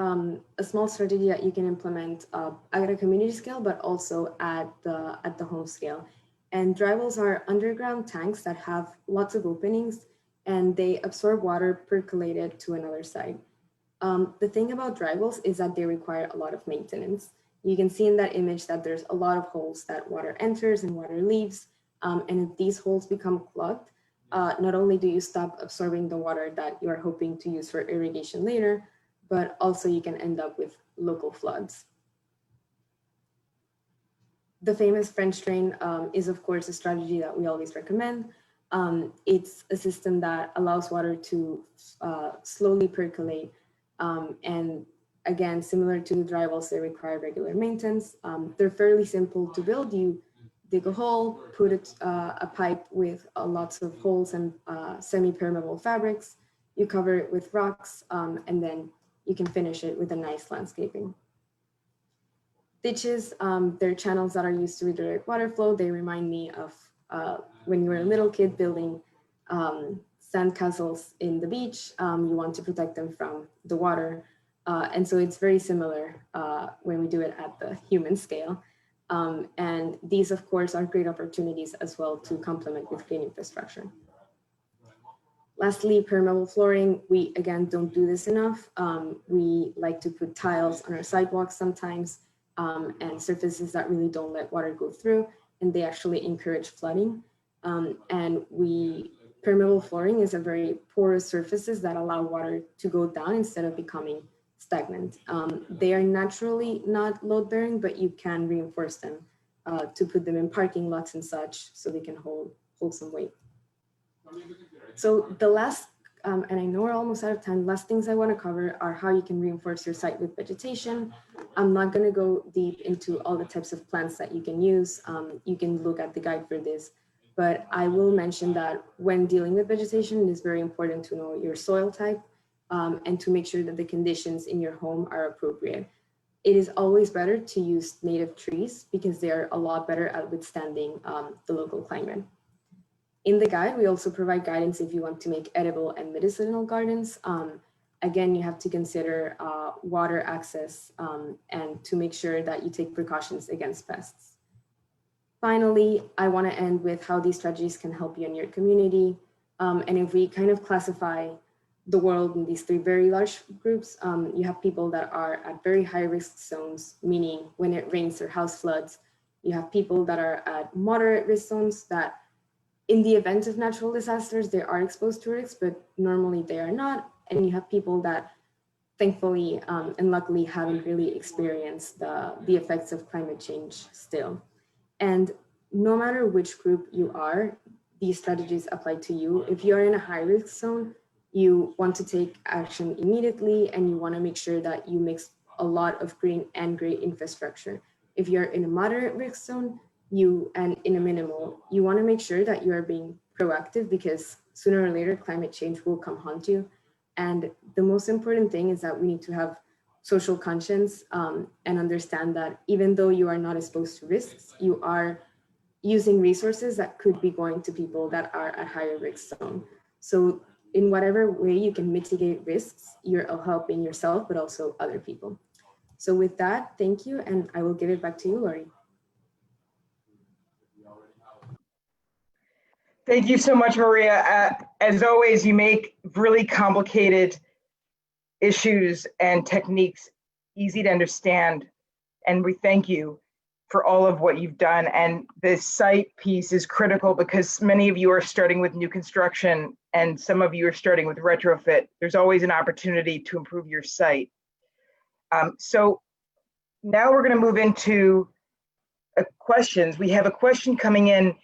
[SPEAKER 4] a small strategy that you can implement at a community scale, but also at the home scale. And dry wells are underground tanks that have lots of openings and they absorb water percolated to another site. The thing about dry wells is that they require a lot of maintenance. You can see in that image that there's a lot of holes that water enters and water leaves. And if these holes become clogged, not only do you stop absorbing the water that you are hoping to use for irrigation later, but also you can end up with local floods. The famous French drain is of course a strategy that we always recommend. It's a system that allows water to slowly percolate. And again, similar to the dry wells, they require regular maintenance. They're fairly simple to build. You dig a hole, put a pipe with lots of holes and semi-permeable fabrics. You cover it with rocks, and then you can finish it with a nice landscaping. Ditches, they're channels that are used to redirect water flow. They remind me of when you were a little kid building sandcastles in the beach. You want to protect them from the water. And so it's very similar when we do it at the human scale. And these, of course, are great opportunities as well to complement with green infrastructure. Lastly, permeable flooring. We, again, don't do this enough. We like to put tiles on our sidewalks sometimes and surfaces that really don't let water go through, and they actually encourage flooding. And permeable flooring is a very porous surfaces that allow water to go down instead of becoming stagnant. They are naturally not load bearing, but you can reinforce them to put them in parking lots and such so they can hold some weight. So the last, and I know we're almost out of time, last things I want to cover are how you can reinforce your site with vegetation. I'm not going to go deep into all the types of plants that you can use. You can look at the guide for this, but I will mention that when dealing with vegetation, it is very important to know your soil type and to make sure that the conditions in your home are appropriate. It is always better to use native trees because they are a lot better at withstanding the local climate. In the guide, we also provide guidance if you want to make edible and medicinal gardens. Again, you have to consider water access and to make sure that you take precautions against pests. Finally, I want to end with how these strategies can help you in your community. And if we kind of classify the world in these three very large groups, you have people that are at very high risk zones, meaning when it rains or house floods. You have people that are at moderate risk zones that in the event of natural disasters, they are exposed to risks, but normally they are not. And you have people that thankfully and luckily haven't really experienced the effects of climate change still. And no matter which group you are, these strategies apply to you. If you're in a high risk zone, you want to take action immediately, and you want to make sure that you mix a lot of green and gray infrastructure. If you're in a moderate risk zone, and in a minimal, you want to make sure that you are being proactive, because sooner or later climate change will come haunt you. And the most important thing is that we need to have social conscience and understand that even though you are not exposed to risks, you are using resources that could be going to people that are at higher risk zone. So in whatever way you can mitigate risks, you're helping yourself, but also other people. So with that, thank you, and I will give it back to you, Laurie.
[SPEAKER 1] Thank you so much, Maria. As always, you make really complicated issues and techniques easy to understand, and we thank you for all of what you've done. And this site piece is critical because many of you are starting with new construction and some of you are starting with retrofit. There's always an opportunity to improve your site. So now we're going to move into questions. We have a question coming in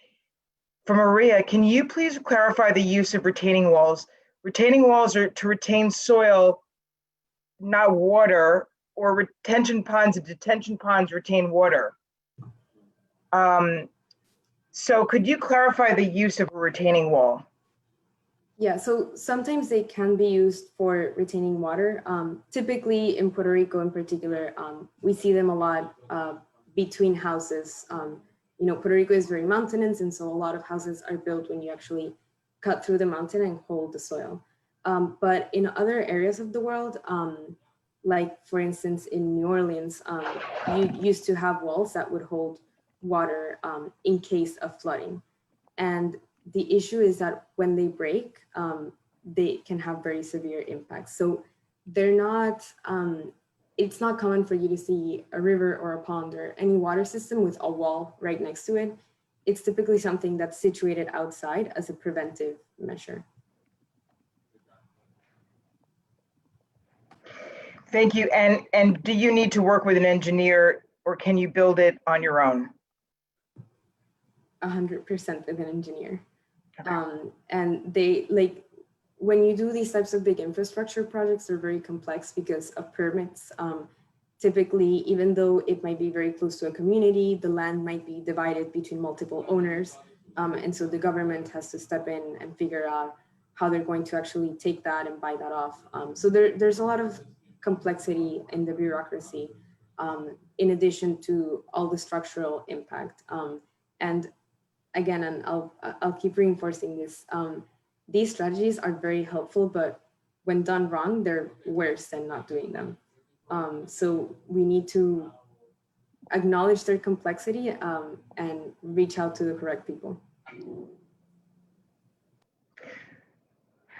[SPEAKER 1] from Maria. Can you please clarify the use of retaining walls? Retaining walls are to retain soil, not water, or retention ponds and detention ponds retain water. So could you clarify the use of a retaining wall?
[SPEAKER 4] Yeah, so sometimes they can be used for retaining water. Typically in Puerto Rico in particular, we see them a lot between houses. You know, Puerto Rico is very mountainous, and so a lot of houses are built when you actually cut through the mountain and hold the soil. But in other areas of the world, like for instance in New Orleans, you used to have walls that would hold water in case of flooding. And the issue is that when they break, they can have very severe impacts. So they're not, it's not common for you to see a river or a pond or any water system with a wall right next to it. It's typically something that's situated outside as a preventive measure.
[SPEAKER 1] Thank you. And do you need to work with an engineer, or can you build it on your own?
[SPEAKER 4] 100% with an engineer.
[SPEAKER 1] Okay.
[SPEAKER 4] And they, like, when you do these types of big infrastructure projects, they're very complex because of permits. Typically, even though it might be very close to a community, the land might be divided between multiple owners. And so the government has to step in and figure out how they're going to actually take that and buy that off. So there's a lot of complexity in the bureaucracy, in addition to all the structural impact. And again, and I'll keep reinforcing this, these strategies are very helpful, but when done wrong, they're worse than not doing them. So we need to acknowledge their complexity and reach out to the correct people.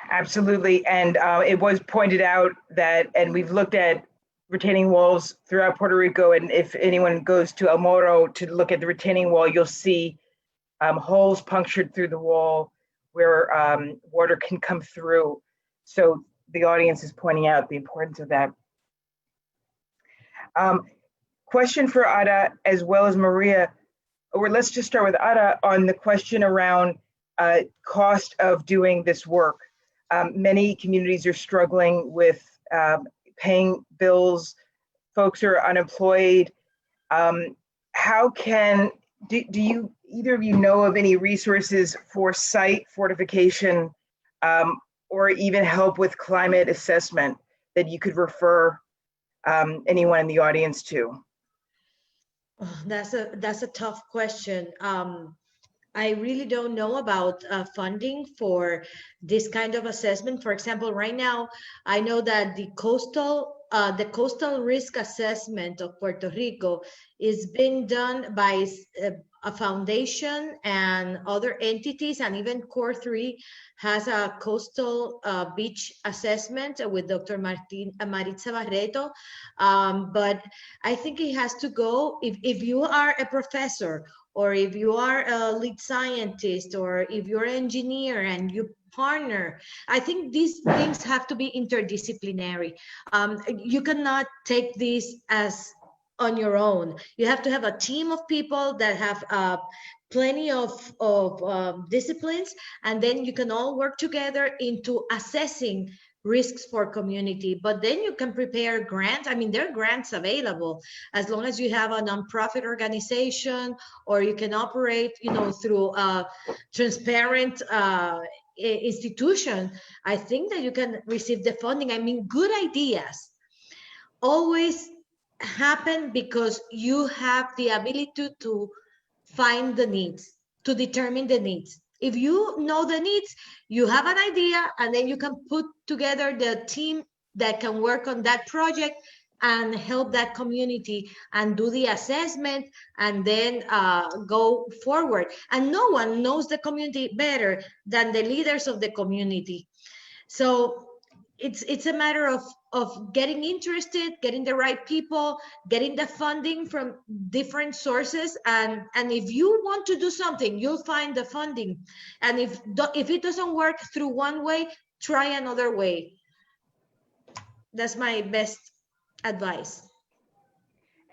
[SPEAKER 1] Absolutely. And it was pointed out that, and we've looked at retaining walls throughout Puerto Rico, and if anyone goes to El Morro to look at the retaining wall, you'll see holes punctured through the wall where water can come through. So the audience is pointing out the importance of that. Question for Ada as well as Maria, or let's just start with Ada on the question around cost of doing this work. Many communities are struggling with paying bills. Folks are unemployed. How can, do you, either of you know of any resources for site fortification or even help with climate assessment that you could refer anyone in the audience to?
[SPEAKER 3] Oh, that's a tough question. I really don't know about funding for this kind of assessment. For example, right now, I know that the coastal risk assessment of Puerto Rico is being done by a foundation and other entities, and even Core 3 has a coastal beach assessment with Dr. Maritza Barreto. But I think it has to go, if you are a professor, or if you are a lead scientist, or if you're an engineer and you partner, I think these things have to be interdisciplinary. You cannot take this as on your own. You have to have a team of people that have plenty of disciplines, and then you can all work together into assessing risks for community. But then you can prepare grants. I mean, there are grants available as long as you have a nonprofit organization, or you can operate, you know, through a transparent institution. I think that you can receive the funding. I mean, good ideas always happen because you have the ability to find the needs, to determine the needs. If you know the needs, you have an idea, and then you can put together the team that can work on that project and help that community and do the assessment, and then go forward. And no one knows the community better than the leaders of the community. So it's a matter of getting interested, getting the right people, getting the funding from different sources, and if you want to do something, you'll find the funding. And if it doesn't work through one way, try another way. That's my best advice.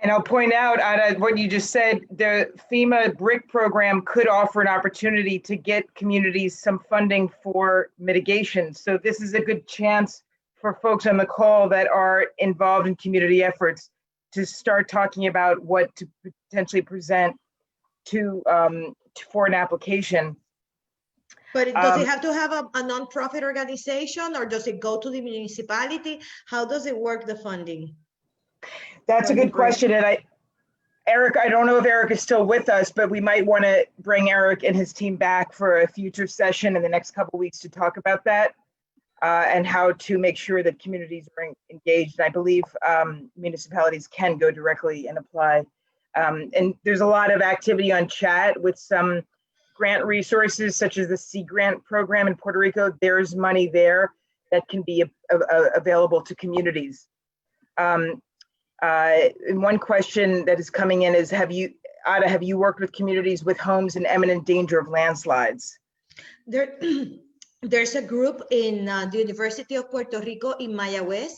[SPEAKER 1] And I'll point out, Ada, what you just said, the FEMA BRIC program could offer an opportunity to get communities some funding for mitigation. So this is a good chance for folks on the call that are involved in community efforts to start talking about what to potentially present to for an application.
[SPEAKER 3] But does it have to have a nonprofit organization, or does it go to the municipality? How does it work, the funding?
[SPEAKER 1] That's a good question. And Eric, I don't know if Eric is still with us, but we might want to bring Eric and his team back for a future session in the next couple of weeks to talk about that and how to make sure that communities are engaged. And I believe municipalities can go directly and apply. And there's a lot of activity on chat with some grant resources, such as the Sea Grant program in Puerto Rico. There's money there that can be available to communities. And one question that is coming in is, have you worked with communities with homes in imminent danger of landslides?
[SPEAKER 3] There's a group in the University of Puerto Rico in Mayagüez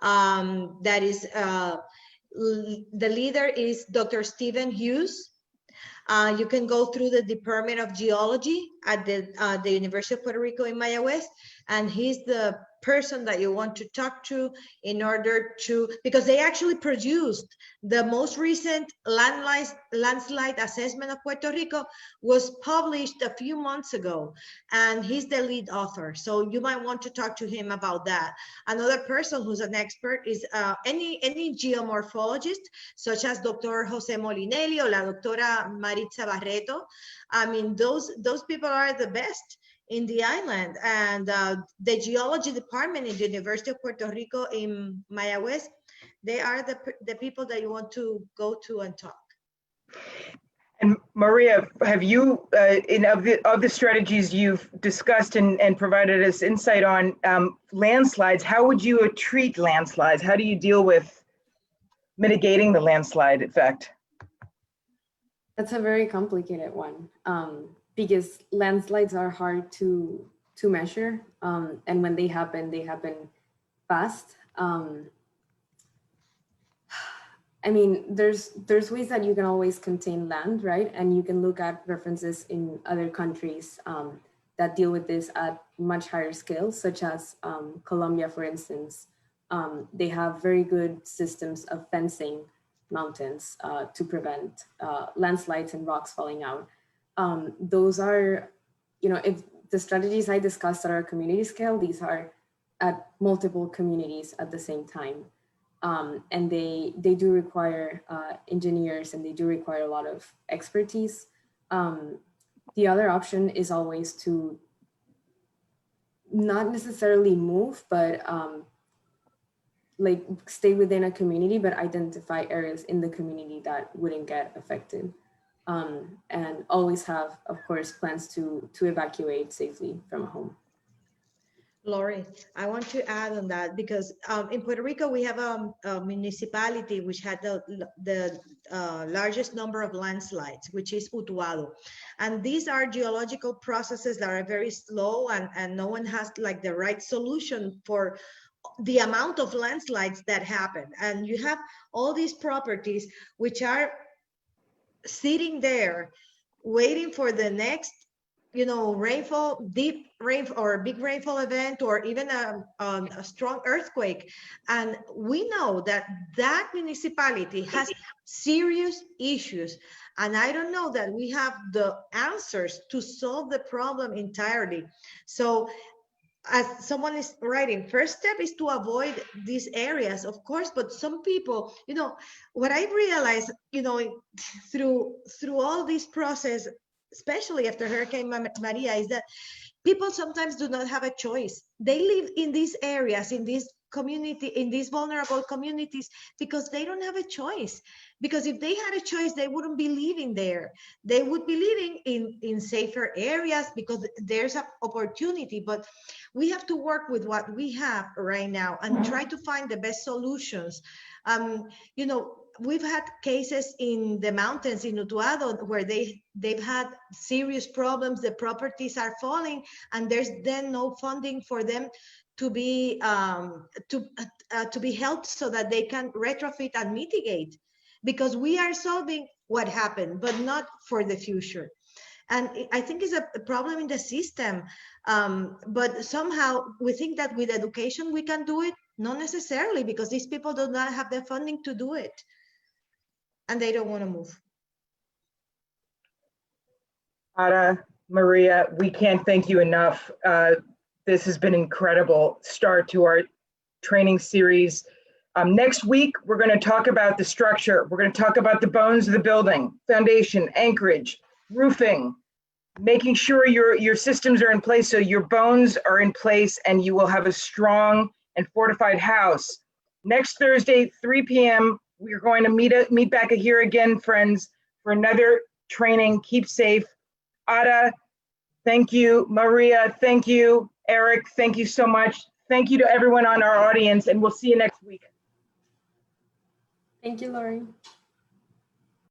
[SPEAKER 3] that is, the leader is Dr. Stephen Hughes. You can go through the Department of Geology at the University of Puerto Rico in Mayagüez, and he's the person that you want to talk to in order to, because they actually produced the most recent landslide assessment of Puerto Rico, was published a few months ago, and he's the lead author. So you might want to talk to him about that. Another person who's an expert is any geomorphologist, such as Dr. Jose Molinelli or la doctora Maritza Barreto. I mean, those people are the best in the island, and the geology department in the University of Puerto Rico in Mayagüez, they are the people that you want to go to and talk.
[SPEAKER 1] And Maria, have you, of the strategies you've discussed and provided us insight on, landslides, how would you treat landslides? How do you deal with mitigating the landslide effect?
[SPEAKER 4] That's a very complicated one. Because landslides are hard to measure, and when they happen fast. I mean, there's ways that you can always contain land, right? And you can look at references in other countries that deal with this at much higher scales, such as Colombia, for instance. They have very good systems of fencing mountains to prevent landslides and rocks falling out. Those are, if the strategies I discussed at our community scale, these are at multiple communities at the same time. And they do require engineers, and they do require a lot of expertise. The other option is always to not necessarily move, but like stay within a community, but identify areas in the community that wouldn't get affected. And always have, of course, plans to evacuate safely from a home.
[SPEAKER 3] Laurie, I want to add on that, because in Puerto Rico, we have a municipality which had the largest number of landslides, which is Utuado. And these are geological processes that are very slow, and no one has like the right solution for the amount of landslides that happen. And you have all these properties which are sitting there waiting for the next, rainfall, deep rainfall or big rainfall event, or even a strong earthquake. And we know that that municipality has serious issues. And I don't know that we have the answers to solve the problem entirely. So as someone is writing, first step is to avoid these areas, of course, but some people, what I realized, through all this process, especially after Hurricane Maria, is that people sometimes do not have a choice. They live in these areas, in this community, in these vulnerable communities, because they don't have a choice. Because if they had a choice, they wouldn't be living there. They would be living in safer areas because there's an opportunity. But we have to work with what we have right now and try to find the best solutions. We've had cases in the mountains in Utuado where they've had serious problems. The properties are falling, and there's then no funding for them to be helped so that they can retrofit and mitigate, because we are solving what happened, but not for the future. And I think it's a problem in the system. But somehow we think that with education we can do it. Not necessarily, because these people do not have the funding to do it. And they don't want to move.
[SPEAKER 1] Ada, Maria, we can't thank you enough. This has been an incredible start to our training series. Next week, we're going to talk about the structure. We're going to talk about the bones of the building, foundation, anchorage, roofing, making sure your systems are in place so your bones are in place and you will have a strong and fortified house. Next Thursday, 3 p.m., we're going to meet back here again, friends, for another training. Keep safe. Ada, thank you. Maria, thank you. Eric, thank you so much. Thank you to everyone on our audience, and we'll see you next week.
[SPEAKER 4] Thank you, Laurie.